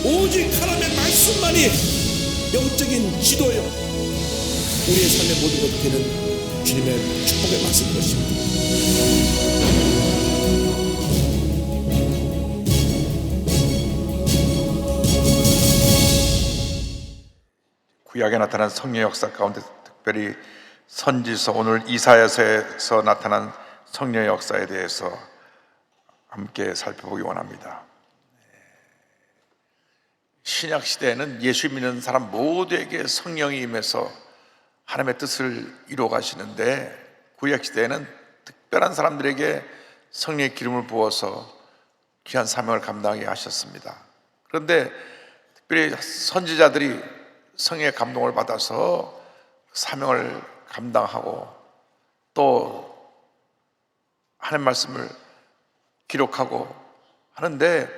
오직 하나님의 말씀만이 영적인 지도요, 우리의 삶의 모든 것들은 주님의 축복의 말씀인 것입니다. 구약에 나타난 성령의 역사 가운데 특별히 선지서, 오늘 이사야서에서 나타난 성령의 역사에 대해서 함께 살펴보기 원합니다. 신약 시대에는 예수 믿는 사람 모두에게 성령이 임해서 하나님의 뜻을 이루어 가시는데, 구약 시대에는 특별한 사람들에게 성령의 기름을 부어서 귀한 사명을 감당하게 하셨습니다. 그런데 특별히 선지자들이 성령의 감동을 받아서 사명을 감당하고 또 하나님 말씀을 기록하고 하는데,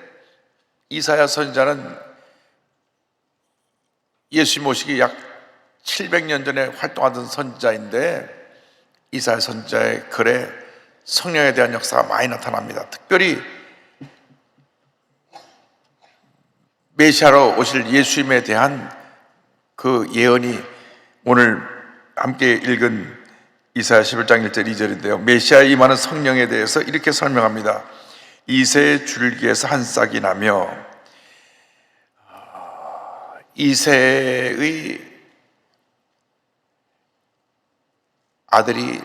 이사야 선지자는 예수님 오시기 약 700년 전에 활동하던 선지자인데, 이사야 선지자의 글에 성령에 대한 역사가 많이 나타납니다. 특별히 메시아로 오실 예수님에 대한 그 예언이 오늘 함께 읽은 이사야 11장 1절 2절인데요 메시아의 임하는 성령에 대해서 이렇게 설명합니다. 이새의 줄기에서 한 싹이 나며, 이새의 아들이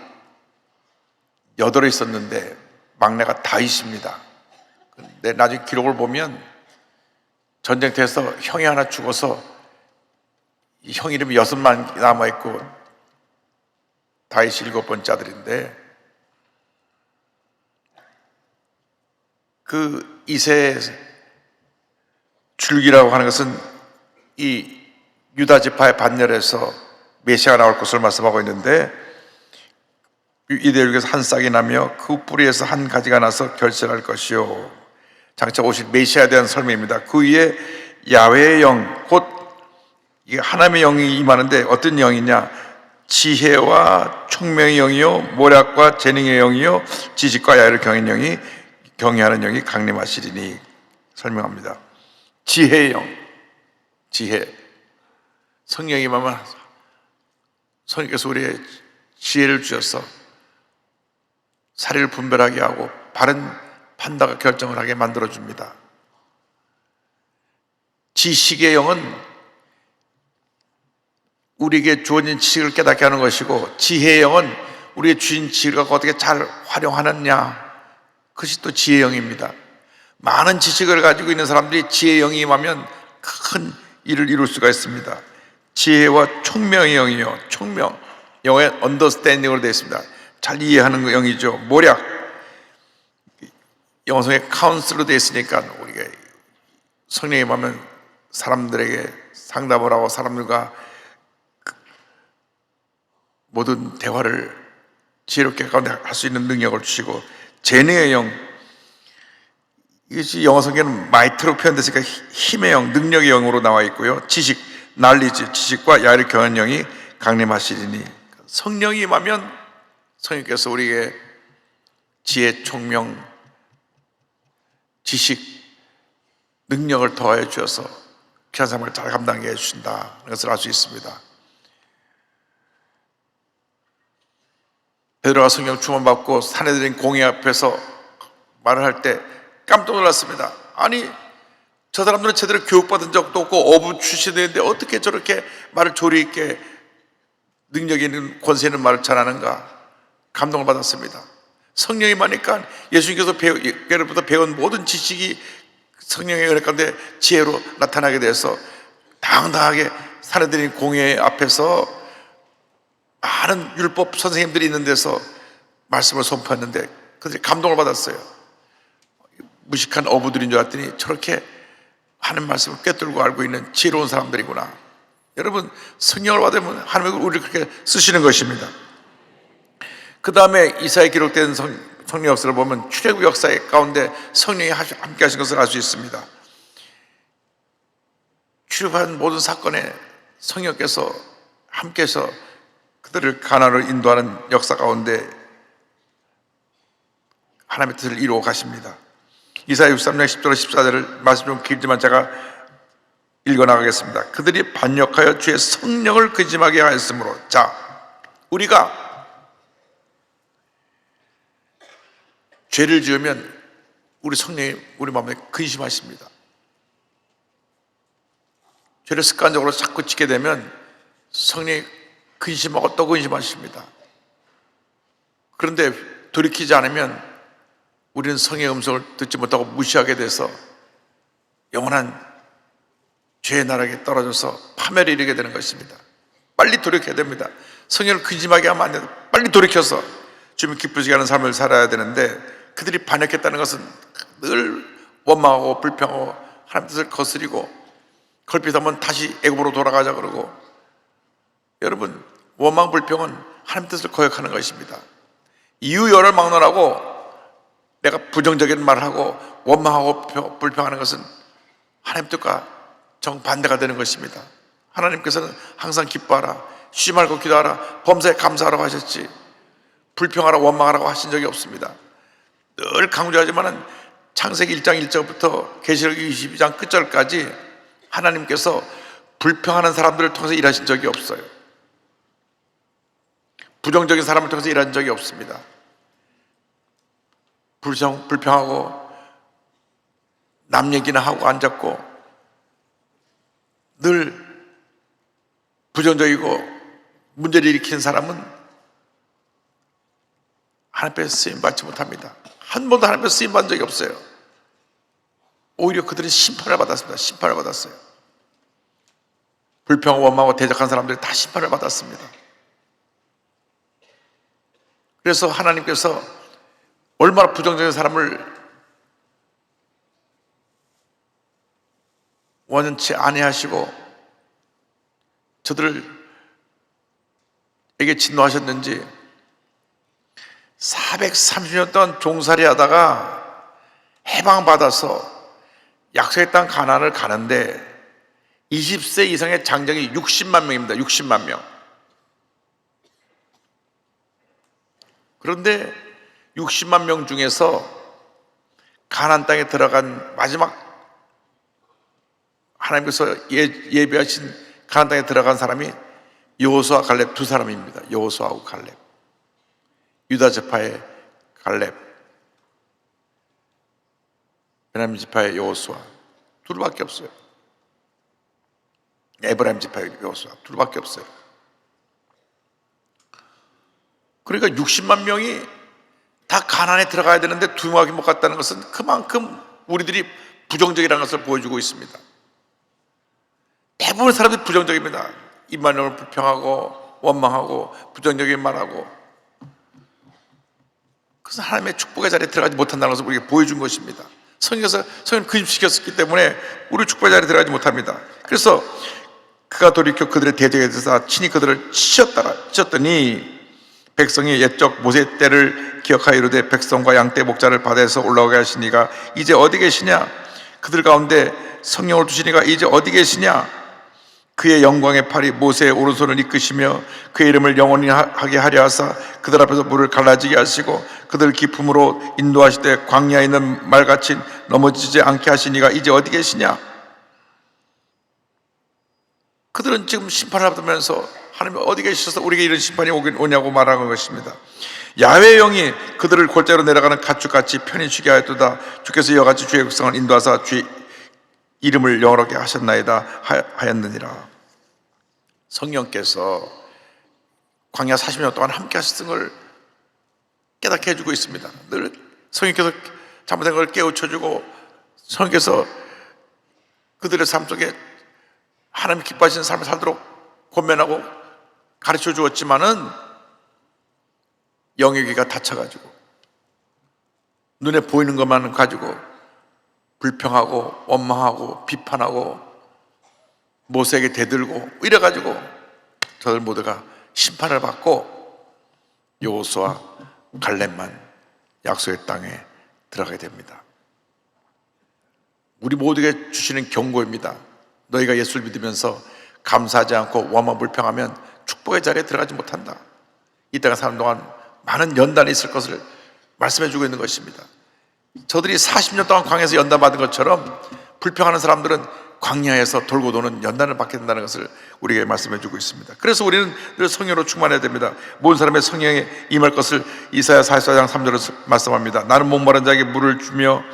8이 있었는데 막내가 다윗입니다. 근데 나중에 기록을 보면 전쟁터에서 형이 하나 죽어서 형 이름이 6만 남아있고 다윗이 7번째 아들인데, 그 이새의 줄기라고 하는 것은 이 유다 지파의 반열에서 메시아가 나올 것을 말씀하고 있는데, 이대륙에서 한 싹이 나며 그 뿌리에서 한 가지가 나서 결실할 것이요, 장차 오실 메시아에 대한 설명입니다. 그 위에 야훼의 영, 곧 이게 하나님의 영이 임하는데 어떤 영이냐? 지혜와 총명의 영이요, 모략과 재능의 영이요, 지식과 야를 경외하는 영이 강림하시리니 설명합니다. 지혜의 영, 지혜. 성령이 임하면 성령께서 우리의 지혜를 주셔서 사리를 분별하게 하고 바른 판단과 결정을 하게 만들어줍니다. 지식의 영은 우리에게 주어진 지식을 깨닫게 하는 것이고, 지혜의 영은 우리의 주신 지식을 어떻게 잘 활용하느냐, 그것이 또 지혜의 영입니다. 많은 지식을 가지고 있는 사람들이 지혜의 영이 임하면 큰 일을 이룰 수가 있습니다. 지혜와 총명의 영이요, 총명, 영어에 understanding으로 되어 있습니다. 잘 이해하는 영이죠. 모략, 영어성에 counsel로 되어 있으니까 우리가 성령이 임하면 사람들에게 상담을 하고 사람들과 모든 대화를 지혜롭게 가운데 할 수 있는 능력을 주시고, 재능의 영, 이것이 영어 성경에는 마이트로 표현됐으니까 힘의 영, 능력의 영으로 나와 있고요. 지식, 날리지, 지식과 야를 경한 영이 강림하시리니, 성령이 임하면 성령께서 우리에게 지혜, 총명, 지식, 능력을 더하여 주셔서 귀한 삶을 잘 감당하게 해주신다, 그것을 알 수 있습니다. 베드로가 성령 충만받고 사내들인 공회 앞에서 말을 할 때 깜짝 놀랐습니다. 아니, 저 사람들은 제대로 교육받은 적도 없고 어부 출신인데 어떻게 저렇게 말을 조리 있게 능력 있는 권세 있는 말을 잘하는가, 감동을 받았습니다. 성령이 많으니까 예수님께서 예로부터 배운 모든 지식이 성령의 은혜 가운데 지혜로 나타나게 돼서 당당하게 사내들인 공회 앞에서 많은 율법 선생님들이 있는 데서 말씀을 선포했는데 그들이 감동을 받았어요. 무식한 어부들인 줄 알았더니 저렇게 하는 말씀을 꿰뚫고 알고 있는 지혜로운 사람들이구나. 여러분, 성령을 받으면 하나님이 우리를 그렇게 쓰시는 것입니다. 그 다음에 이사야에 기록된 성령 역사를 보면 출애굽 역사 가운데 성령이 함께 하신 것을 알 수 있습니다. 출애굽한 모든 사건에 성령께서 함께해서 그들을 가나안으로 인도하는 역사 가운데 하나님의 뜻을 이루어 가십니다. 이사야 63장 10절 14절을 말씀 좀 길지만 제가 읽어나가겠습니다. 그들이 반역하여 주의 성령을 근심하게 하였으므로. 자, 우리가 죄를 지으면 우리 성령이 우리 마음에 근심하십니다. 죄를 습관적으로 자꾸 짓게 되면 성령이 근심하고 또 근심하십니다. 그런데 돌이키지 않으면 우리는 성령의 음성을 듣지 못하고 무시하게 돼서 영원한 죄의 나락에 떨어져서 파멸에 이르게 되는 것입니다. 빨리 돌이켜야 됩니다. 성령을 근심하게 하면 안 돼요. 빨리 돌이켜서 주님 기쁘시게 하는 삶을 살아야 되는데, 그들이 반역했다는 것은 늘 원망하고 불평하고 하나님 뜻을 거스리고 걸핏하면 다시 애굽으로 돌아가자 그러고, 여러분, 원망 불평은 하나님 뜻을 거역하는 것입니다. 이유 열을 막론하고 내가 부정적인 말을 하고 원망하고 불평하는 것은 하나님 뜻과 정반대가 되는 것입니다. 하나님께서는 항상 기뻐하라, 쉬지 말고 기도하라, 범사에 감사하라고 하셨지 불평하라 원망하라고 하신 적이 없습니다. 늘 강조하지만 창세기 1장 1절부터 계시록 22장 끝절까지 하나님께서 불평하는 사람들을 통해서 일하신 적이 없어요. 부정적인 사람을 통해서 일한 적이 없습니다. 불평하고 남 얘기나 하고 앉았고 늘 부정적이고 문제를 일으키는 사람은 하나님 앞에 쓰임받지 못합니다. 한 번도 하나님 앞에 쓰임받은 적이 없어요. 오히려 그들은 심판을 받았습니다. 심판을 받았어요. 불평하고 원망하고 대적한 사람들이 다 심판을 받았습니다. 그래서 하나님께서 얼마나 부정적인 사람을 원치 아니하시고 저들에게 진노하셨는지 430년 동안 종살이 하다가 해방받아서 약속의 땅 가나안을 가는데 20세 이상의 장정이 60만 명입니다. 60만 명. 그런데 60만 명 중에서 가나안 땅에 들어간 마지막 하나님께서 예비하신 가나안 땅에 들어간 사람이 여호수아 갈렙 두 사람입니다. 여호수아하고 갈렙. 유다 지파의 갈렙, 베냐민 지파의 여호수아 둘밖에 없어요. 에브라임 지파의 여호수아 둘밖에 없어요. 그러니까 60만 명이 다 가나안에 들어가야 되는데 두 명밖에 못 갔다는 것은 그만큼 우리들이 부정적이라는 것을 보여주고 있습니다. 대부분 사람들이 부정적입니다. 입만을 불평하고 원망하고 부정적인 말하고. 그래서 하나님의 축복의 자리에 들어가지 못한다는 것을 우리에게 보여준 것입니다. 성경에서 성경을 근심시켰기 때문에 우리 축복의 자리에 들어가지 못합니다. 그래서 그가 돌이켜 그들의 대적에 대해서 친히 그들을 치셨더니 백성이 옛적 모세 때를 기억하여 이르되 백성과 양떼 목자를 바다에서 올라오게 하시니가 이제 어디 계시냐? 그들 가운데 성령을 두시니가 이제 어디 계시냐? 그의 영광의 팔이 모세의 오른손을 이끄시며 그의 이름을 영원히 하게 하려 하사 그들 앞에서 물을 갈라지게 하시고 그들 기품으로 인도하시되 광야에 있는 말같이 넘어지지 않게 하시니가 이제 어디 계시냐? 그들은 지금 심판을 받으면서 하나님 어디 계셔서 우리에게 이런 심판이 오냐고 말하는 것입니다. 야훼의 영이 그들을 골짜기로 내려가는 가축같이 편히 쉬게 하였도다. 주께서 이와 같이 주의 백성을 인도하사 주의 이름을 영원하게 하셨나이다 하였느니라. 성령께서 광야 40년 동안 함께 하셨던 걸 깨닫게 해주고 있습니다. 늘 성령께서 잘못된 걸 깨우쳐주고 성령께서 그들의 삶 속에 하나님 기뻐하시는 삶을 살도록 권면하고 가르쳐 주었지만은 영의 귀가 닫혀가지고 눈에 보이는 것만 가지고 불평하고 원망하고 비판하고 모세에게 대들고 이래가지고 저들 모두가 심판을 받고 여호수아 갈렙만 약속의 땅에 들어가게 됩니다. 우리 모두에게 주시는 경고입니다. 너희가 예수를 믿으면서 감사하지 않고 원망 불평하면 축복의 자리에 들어가지 못한다. 이 땅에 사는 동안 많은 연단이 있을 것을 말씀해 주고 있는 것입니다. 저들이 40년 동안 광야에서 연단받은 것처럼 불평하는 사람들은 광야에서 돌고 도는 연단을 받게 된다는 것을 우리에게 말씀해 주고 있습니다. 그래서 우리는 늘 성령으로 충만해야 됩니다. 모든 사람의 성령에 임할 것을 이사야 44장 3절로 말씀합니다. 나는 목마른 자에게 물을 주며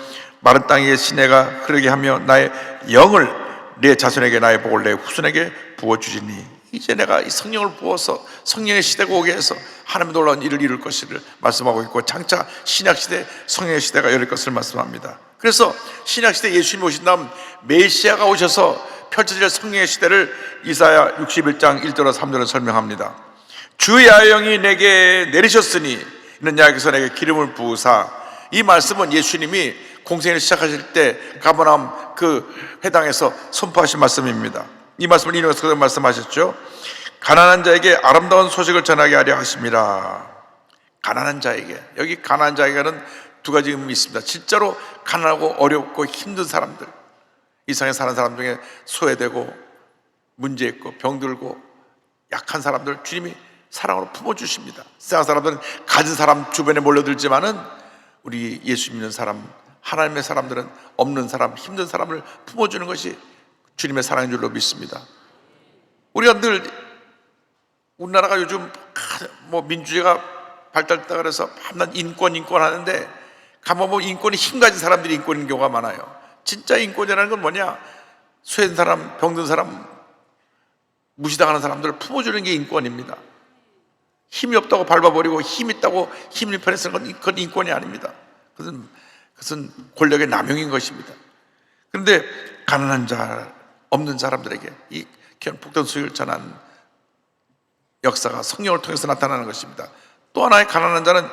마른 땅 위에 시내가 흐르게 하며 나의 영을 내 자손에게 나의 복을 내 후손에게 부어주시니, 이제 내가 이 성령을 부어서 성령의 시대가 오게 해서 하나님의 놀라운 일을 이룰 것을 말씀하고 있고, 장차 신약시대 성령의 시대가 열릴 것을 말씀합니다. 그래서 신약시대 예수님이 오신 다음 메시아가 오셔서 펼쳐질 성령의 시대를 이사야 61장 1절로 3절로 설명합니다. 주의 영이 내게 내리셨으니 이는 야께서 내게 기름을 부으사, 이 말씀은 예수님이 공생을 시작하실 때 가버나움 그 회당에서 선포하신 말씀입니다. 이 말씀을 인용해서 말씀하셨죠. 가난한 자에게 아름다운 소식을 전하게 하려 하심이라. 가난한 자에게, 여기 가난한 자에게는 두 가지 의미가 있습니다. 진짜로 가난하고 어렵고 힘든 사람들, 이 세상에 사는 사람 중에 소외되고 문제 있고 병들고 약한 사람들 주님이 사랑으로 품어주십니다. 세상 사람들은 가진 사람 주변에 몰려들지만은 우리 예수 믿는 사람, 하나님의 사람들은 없는 사람, 힘든 사람을 품어주는 것이 주님의 사랑인 줄로 믿습니다. 우리가 늘 우리나라가 요즘 뭐 민주주의가 발달했다 그래서 밤낮 인권 하는데, 가만 보면 인권이 힘 가진 사람들이 인권인 경우가 많아요. 진짜 인권이라는 건 뭐냐? 소외된 사람, 병든 사람, 무시당하는 사람들을 품어주는 게 인권입니다. 힘이 없다고 밟아버리고 힘 있다고 힘을 편에 쓰는 건 그건 인권이 아닙니다. 그것은 권력의 남용인 것입니다. 그런데 가난한 자, 없는 사람들에게 이 귀한 복된 소식을 전한 역사가 성령을 통해서 나타나는 것입니다. 또 하나의 가난한 자는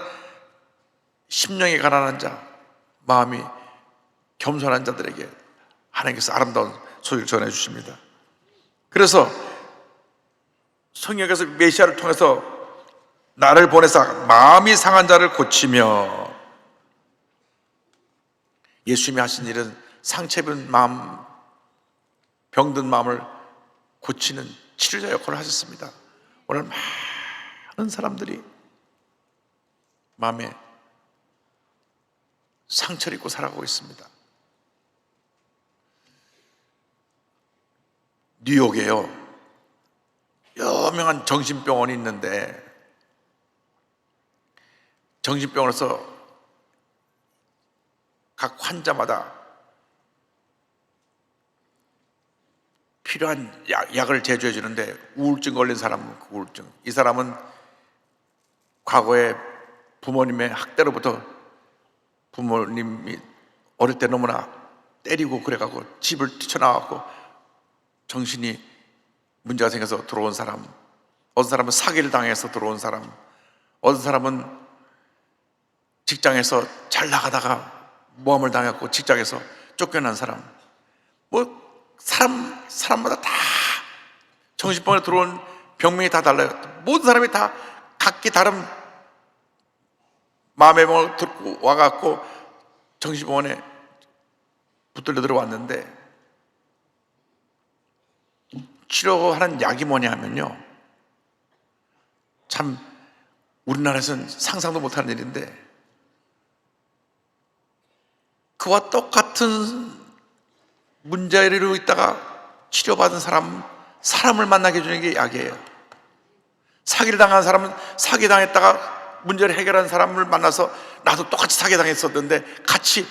심령이 가난한 자, 마음이 겸손한 자들에게 하나님께서 아름다운 소식을 전해주십니다. 그래서 성령께서 메시아를 통해서 나를 보내사 마음이 상한 자를 고치며, 예수님이 하신 일은 상처 입은 마음, 병든 마음을 고치는 치료자 역할을 하셨습니다. 오늘 많은 사람들이 마음에 상처를 입고 살아가고 있습니다. 뉴욕에요, 유명한 정신병원이 있는데, 정신병원에서 각 환자마다 필요한 약을 제조해 주는데, 우울증 걸린 사람은 그 우울증, 이 사람은 과거에 부모님의 학대로부터 부모님이 어릴 때 너무나 때리고 그래가지고 집을 뛰쳐나왔고 정신이 문제가 생겨서 들어온 사람, 어떤 사람은 사기를 당해서 들어온 사람, 어떤 사람은 직장에서 잘 나가다가 모함을 당했고 직장에서 쫓겨난 사람, 뭐 사람마다 다 정신병원에 들어온 병명이 다 달라요. 모든 사람이 다 각기 다른 마음의 병을 듣고 와갖고 정신병원에 붙들려 들어왔는데, 치료하는 약이 뭐냐 하면요, 참 우리나라에서는 상상도 못하는 일인데, 그와 똑같은 문제로 있다가 치료받은 사람을 만나게 해주는 게 약이에요. 사기를 당한 사람은 사기당했다가 문제를 해결하는 사람을 만나서 나도 똑같이 사기당했었는데 같이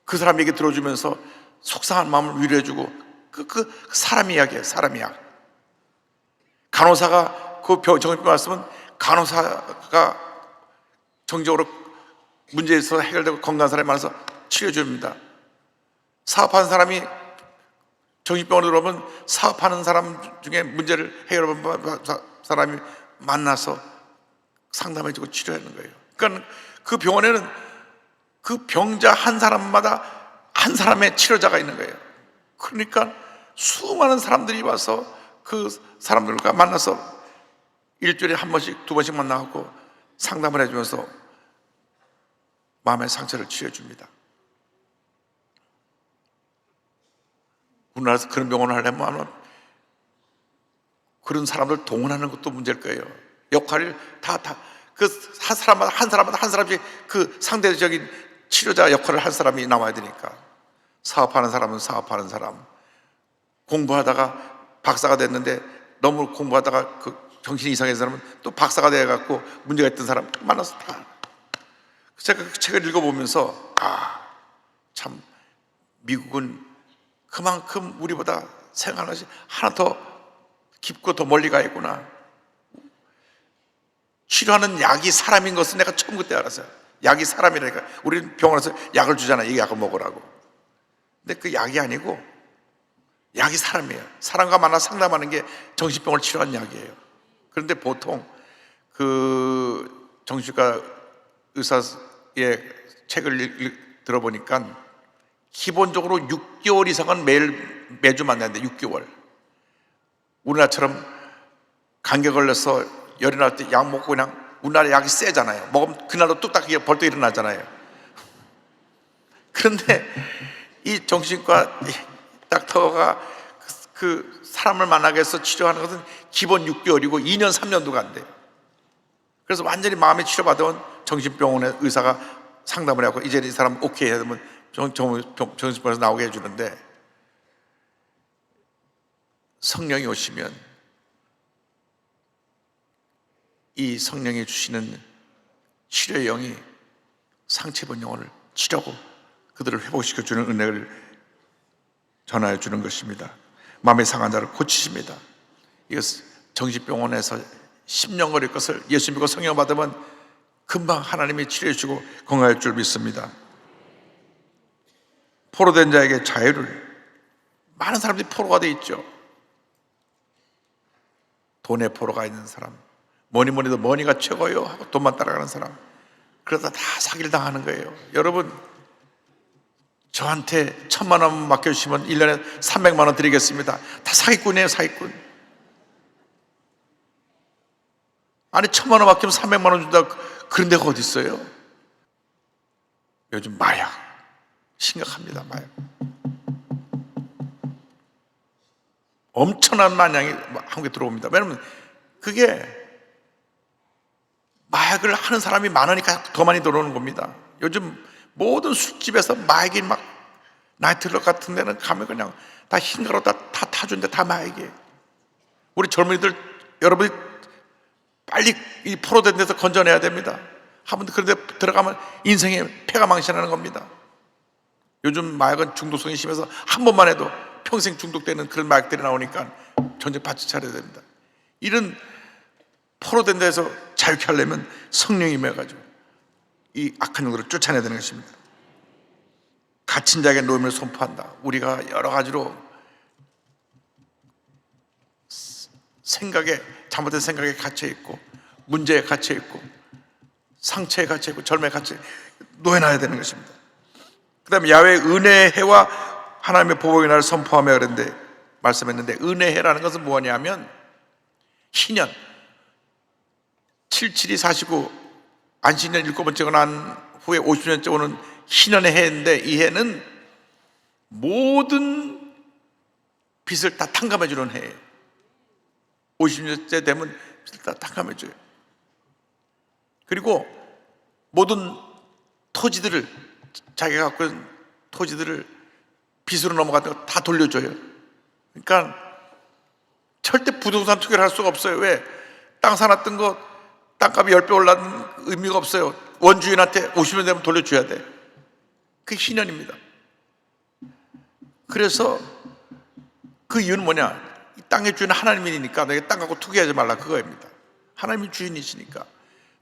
그 사람 얘기 들어주면서 속상한 마음을 위로해주고, 그 사람 이야기예요. 사람 이야기. 간호사가 그 정신병 왔으면 간호사가 정적으로 문제에 있어서 해결되고 건강한 사람이 많아서 치료해줍니다. 사업하는 사람이 정신병원에 들어오면 사업하는 사람 중에 문제를 해결하는 사람이 만나서 상담해주고 치료하는 거예요. 그러니까 그 병원에는 그 병자 한 사람마다 한 사람의 치료자가 있는 거예요. 그러니까 수많은 사람들이 와서 그 사람들과 만나서 일주일에 한 번씩 두 번씩 만나고 상담을 해주면서 마음의 상처를 치료해줍니다. 우리나라에서 그런 병원을 하려면 아마 그런 사람들 동원하는 것도 문제일 거예요. 역할을 그 한 사람씩 그 상대적인 치료자 역할을 할 사람이 나와야 되니까, 사업하는 사람은 사업하는 사람, 공부하다가 박사가 됐는데 너무 공부하다가 그 정신이 이상해진 사람은 또 박사가 돼갖고 문제가 있던 사람 만나서 다. 제가 그 책을 읽어보면서 참 미국은 그만큼 우리보다 생각하는 것이 하나 더 깊고 더 멀리 가 있구나. 치료하는 약이 사람인 것은 내가 처음 그때 알았어요. 약이 사람이라니까. 우리는 병원에서 약을 주잖아. 이 약을 먹으라고. 근데 그 약이 아니고 약이 사람이에요. 사람과 만나 상담하는 게 정신병을 치료하는 약이에요. 그런데 보통 그 정신과 의사의 책을 들어보니까 기본적으로 6개월 이상은 매주 만나는데 6개월. 우리나라처럼 감기 걸려서 열이 날 때 약 먹고 그냥 우리나라 약이 세잖아요. 먹으면 그날로 뚝딱 벌떡 일어나잖아요. 그런데 이 정신과 닥터가 그 사람을 만나게 해서 치료하는 것은 기본 6개월이고 2년, 3년도가 안 돼요. 그래서 완전히 마음의 치료받으면 정신병원의 의사가 상담을 하고 이제 이 사람 오케이 하면 정신병원에서 나오게 해주는데, 성령이 오시면 이 성령이 주시는 치료의 영이 상처 입은 영혼을 치료하고 그들을 회복시켜주는 은혜를 전하여 주는 것입니다. 마음의 상한 자를 고치십니다. 이것 정신병원에서 10년 걸릴 것을 예수 믿고 성령 받으면 금방 하나님이 치료해 주고 건강할 줄 믿습니다. 포로된 자에게 자유를, 많은 사람들이 포로가 돼 있죠. 돈에 포로가 있는 사람, 뭐니 해도 머니가 최고요 하고 돈만 따라가는 사람, 그러다 다 사기를 당하는 거예요. 여러분, 저한테 1,000만 원 맡겨주시면 1년에 300만 원 드리겠습니다. 다 사기꾼이에요, 사기꾼. 아니 1,000만 원 맡기면 300만 원 준다, 그런 데가 어디 있어요? 요즘 마약 심각합니다. 마약 엄청난 만량이 한국에 들어옵니다. 왜냐하면 그게 마약을 하는 사람이 많으니까 더 많이 들어오는 겁니다. 요즘 모든 술집에서 마약이 막, 나이트클럽 같은 데는 가면 그냥 다 흰가루 다 타준데 다 마약이에요. 우리 젊은이들, 여러분이 빨리 이 포로된 데서 건져내야 됩니다. 한 번 그런 데 들어가면 인생의 패가 망신하는 겁니다. 요즘 마약은 중독성이 심해서 한 번만 해도 평생 중독되는 그런 마약들이 나오니까 전쟁 바치 차려야 됩니다. 이런 포로된 데서 자유케 하려면 성령이 임해가지고 이 악한 영들을 쫓아내야 되는 것입니다. 갇힌 자에게 노임을 선포한다. 우리가 여러 가지로 생각에, 잘못된 생각에 갇혀있고, 문제에 갇혀있고, 상처에 갇혀있고, 절망에 갇혀있고, 놓여놔야 되는 것입니다. 그 다음에 야훼의 은혜의 해와 하나님의 보복의 날을 선포하며 그랬는데, 말씀했는데, 은혜의 해라는 것은 뭐냐면 희년, 77이 사시고 안식년 7번째가 난 후에 50년째 오는 희년의 해인데, 이 해는 모든 빚을 다 탕감해 주는 해예요. 50년째 되면 빚을 다 탕감해 줘요. 그리고 모든 토지들을, 자기가 갖고 있는 토지들을 빚으로 넘어갔던 거 다 돌려줘요. 그러니까 절대 부동산 투기를 할 수가 없어요. 왜? 땅 사놨던 거 땅값이 10배 올라는 의미가 없어요. 원주인한테 50년 되면 돌려줘야 돼. 그게 희년입니다. 그래서 그 이유는 뭐냐? 이 땅의 주인은 하나님이니까 너희 땅 갖고 투기하지 말라, 그거입니다. 하나님이 주인이시니까.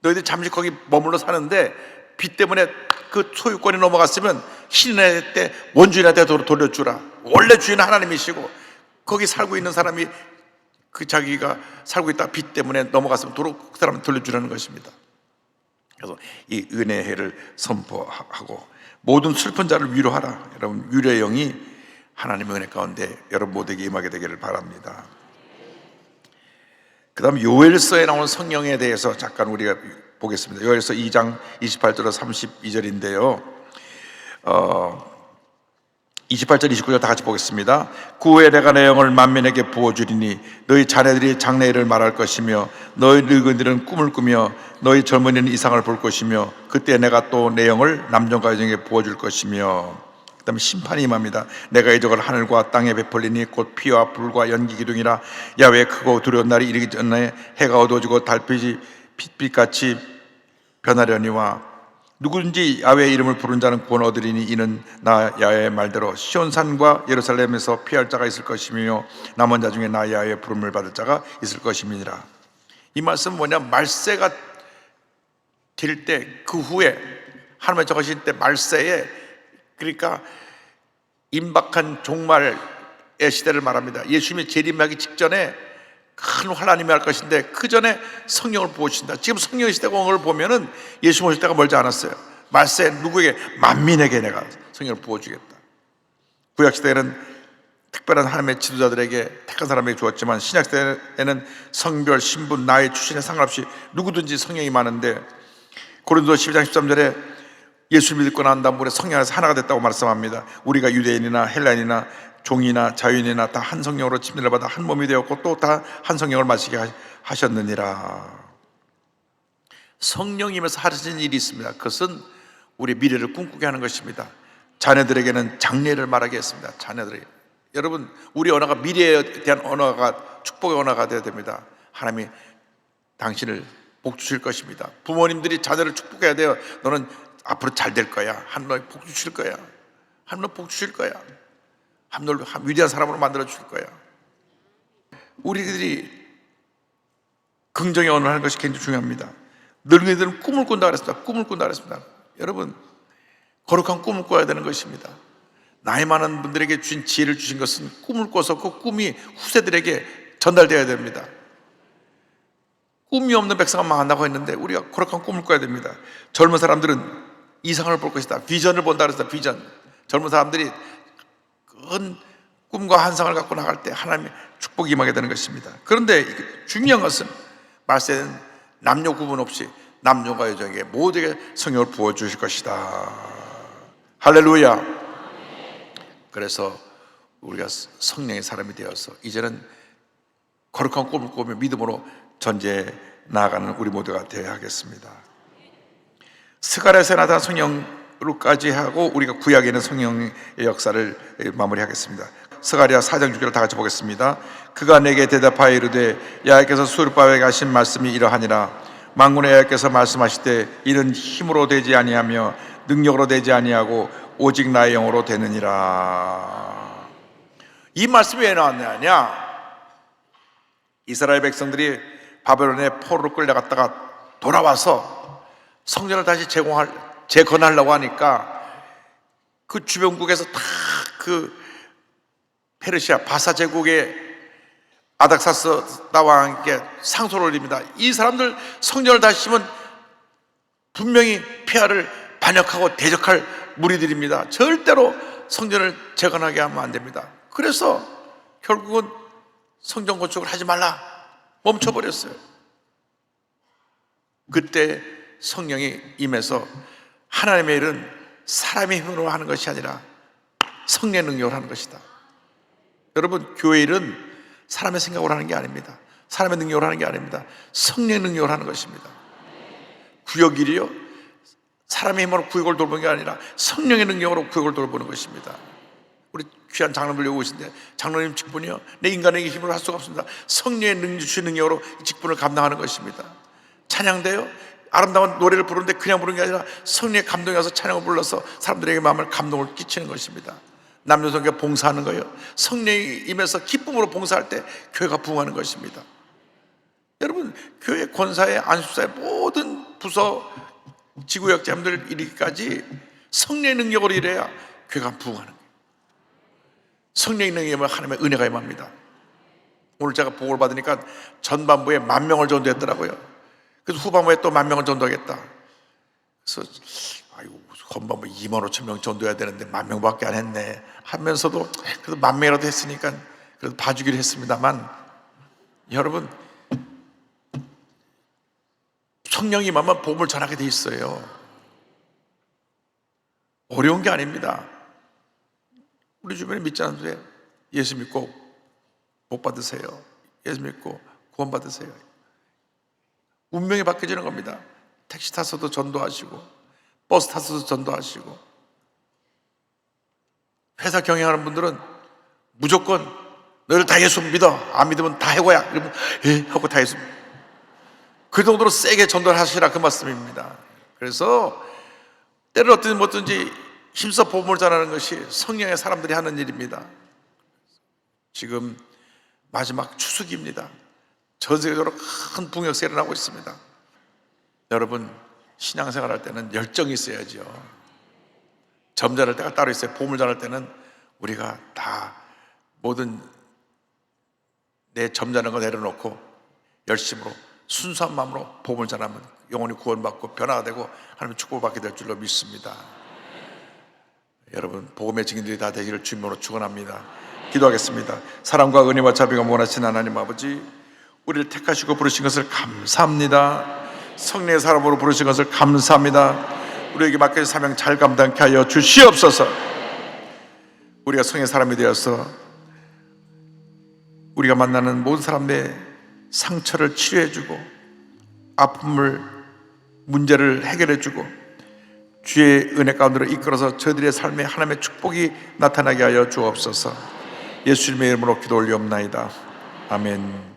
너희들 잠시 거기 머물러 사는데 빚 때문에 그 소유권이 넘어갔으면 희년의 때 원주인한테 돌려주라. 원래 주인은 하나님이시고 거기 살고 있는 사람이 그 자기가 살고 있다 빚 때문에 넘어갔으면 그 사람을 돌려주라는 것입니다. 그래서 이 은혜의 해를 선포하고 모든 슬픈 자를 위로하라. 여러분, 위로의 영이 하나님의 은혜 가운데 여러분 모두에게 임하게 되기를 바랍니다. 그 다음 요엘서에 나온 성령에 대해서 잠깐 우리가 보겠습니다. 요엘서 2장 28절에서 32절인데요 28절 29절 다 같이 보겠습니다. 그 후에 내가 내 영을 만민에게 부어주리니 너희 자녀들이 장래일을 말할 것이며 너희 늙은이들은 꿈을 꾸며 너희 젊은이는 이상을 볼 것이며 그때 내가 또 내 영을 남정과 여종에게 부어줄 것이며, 그다음에 심판이 임합니다. 내가 이적을 하늘과 땅에 베풀리니 곧 피와 불과 연기 기둥이라. 야외 크고 두려운 날이 이르기 전에 해가 어두워지고 달빛이 빛빛같이 변하려니와 누구든지 야훼의 이름을 부른 자는 구원 얻으리니 이는 나 야훼의 말대로 시온산과 예루살렘에서 피할 자가 있을 것이며 남은 자 중에 나 야훼의 부름을 받을 자가 있을 것임이니라. 이 말씀은 뭐냐, 말세가 될 때 그 후에 하나님의 적으신 때 말세에, 그러니까 임박한 종말의 시대를 말합니다. 예수님이 재림하기 직전에 큰 환란이 임할 것인데 그 전에 성령을 부어주신다. 지금 성령의 시대가 온 걸 보면은 예수 오실 때가 멀지 않았어요. 말세 누구에게? 만민에게 내가 성령을 부어주겠다. 구약시대에는 특별한 하나님의 지도자들에게 택한 사람에게 주었지만 신약시대에는 성별, 신분, 나이, 출신에 상관없이 누구든지 성령이 많은데 고린도서 12장 13절에 예수를 믿고 난 다음에 성령 안에서 하나가 됐다고 말씀합니다. 우리가 유대인이나 헬라인이나 종이나 자유인이나 다 한 성령으로 침례를 받아 한 몸이 되었고 또 다 한 성령을 마시게 하셨느니라. 성령님에서 하시는 일이 있습니다. 그것은 우리 미래를 꿈꾸게 하는 것입니다. 자녀들에게는 장래를 말하게 했습니다. 자녀들에게. 여러분, 우리 언어가 미래에 대한 언어가 축복의 언어가 되어야 됩니다. 하나님이 당신을 복 주실 것입니다. 부모님들이 자녀를 축복해야 돼요. 너는 앞으로 잘 될 거야. 하나님 복 주실 거야. 하나님 복 주실 거야. 하나님 위대한 사람으로 만들어 주실 거야. 우리들이 긍정의 언어를 하는 것이 굉장히 중요합니다. 늙은이들은 꿈을 꾼다 그랬습니다. 꿈을 꾼다 그랬습니다. 여러분, 거룩한 꿈을 꿔야 되는 것입니다. 나이 많은 분들에게 주신 지혜를 주신 것은 꿈을 꿔서 그 꿈이 후세들에게 전달되어야 됩니다. 꿈이 없는 백성은 망한다고 했는데 우리가 거룩한 꿈을 꿔야 됩니다. 젊은 사람들은 이상을 볼 것이다. 비전을 본다 그랬다. 비전. 젊은 사람들이 큰 꿈과 환상을 갖고 나갈 때 하나님의 축복이 임하게 되는 것입니다. 그런데 중요한 것은 말세는 남녀 구분 없이 남녀가 여자에게 모두에게 성령을 부어주실 것이다. 할렐루야. 그래서 우리가 성령의 사람이 되어서 이제는 거룩한 꿈을 꾸며 믿음으로 전제에 나아가는 우리 모두가 되어야 하겠습니다. 스가랴에서 나타난 성령으로까지 하고 우리가 구약에는 성령의 역사를 마무리하겠습니다. 스가랴 4장 6절을 다 같이 보겠습니다. 그가 내게 대답하여 이르되 여호와께서 수르바벨에게 가신 말씀이 이러하니라. 만군의 여호와께서 말씀하시되 이는 힘으로 되지 아니하며 능력으로 되지 아니하고 오직 나의 영으로 되느니라. 이 말씀이 왜 나왔느냐? 이스라엘 백성들이 바벨론의 포로로 끌려갔다가 돌아와서 성전을 다시 재건하려고 하니까 그 주변국에서 다 그 페르시아 바사 제국의 아닥사스 나와 함께 상소를 올립니다. 이 사람들 성전을 다시 지으면 분명히 폐하를 반역하고 대적할 무리들입니다. 절대로 성전을 재건하게 하면 안 됩니다. 그래서 결국은 성전 건축을 하지 말라 멈춰버렸어요. 그때 성령이 임해서 하나님의 일은 사람의 힘으로 하는 것이 아니라 성령의 능력으로 하는 것이다. 여러분, 교회 일은 사람의 생각으로 하는 게 아닙니다. 사람의 능력으로 하는 게 아닙니다. 성령의 능력으로 하는 것입니다. 구역 일이요, 사람의 힘으로 구역을 돌보는 게 아니라 성령의 능력으로 구역을 돌보는 것입니다. 우리 귀한 장로님들 여기 오신데 장로님 직분이요, 내 인간의 힘으로 할 수가 없습니다. 성령의 주신 능력으로 이 직분을 감당하는 것입니다. 찬양대요, 아름다운 노래를 부르는데 그냥 부르는 게 아니라 성령의 감동이 와서 찬양을 불러서 사람들에게 마음을 감동을 끼치는 것입니다. 남녀성교 봉사하는 거예요. 성령이 임해서 기쁨으로 봉사할 때 교회가 부흥하는 것입니다. 여러분, 교회 권사의 안수사의 모든 부서 지구역장들 이르기까지 성령의 능력으로 일해야 교회가 부흥하는 거예요. 성령의 능력이 임하면 하나님의 은혜가 임합니다. 오늘 제가 보고를 받으니까 전반부에 10,000명을 전도했더라고요. 그래서 후반부에 또 10,000명을 전도하겠다. 그래서 아이고, 전반부 25,000명 전도해야 되는데 10,000명밖에 안 했네 하면서도 그래도 10,000명이라도 했으니까 그래도 봐주기로 했습니다만, 여러분, 성령이 임하면 복음을 전하게 돼 있어요. 어려운 게 아닙니다. 우리 주변에 믿지 않는데 예수 믿고 복 받으세요. 예수 믿고 구원 받으세요. 운명이 바뀌어지는 겁니다. 택시 타서도 전도하시고 버스 타서도 전도하시고 회사 경영하는 분들은 무조건 너희들 다 예수 믿어. 안 믿으면 다 해고야. 이러면 하고 다 예수. 그 정도로 세게 전달하시라 그 말씀입니다. 그래서 때를 어떻게 뭐든지 힘써 복음을 전하는 것이 성령의 사람들이 하는 일입니다. 지금 마지막 추수기입니다. 전 세계적으로 큰 붕역세가 일어나고 있습니다. 여러분, 신앙생활 할 때는 열정이 있어야죠. 점잖을 때가 따로 있어요. 복음을 전할 때는 우리가 다 모든 내 점잖은 거 내려놓고 열심으로 순수한 마음으로 복음을 전하면 영혼이 구원받고 변화가 되고 하나님 축복을 받게 될 줄로 믿습니다. 여러분, 복음의 증인들이 다 되기를 주님으로 축원합니다. 기도하겠습니다. 사랑과 은혜와 자비가 원하신 하나님 아버지, 우리를 택하시고 부르신 것을 감사합니다. 성령의 사람으로 부르신 것을 감사합니다. 우리에게 맡겨진 사명 잘 감당케 하여 주시옵소서. 우리가 성령의 사람이 되어서 우리가 만나는 모든 사람의 상처를 치료해주고 아픔을 문제를 해결해주고 주의 은혜 가운데로 이끌어서 저희들의 삶에 하나님의 축복이 나타나게 하여 주옵소서. 예수님의 이름으로 기도 올리옵나이다. 아멘.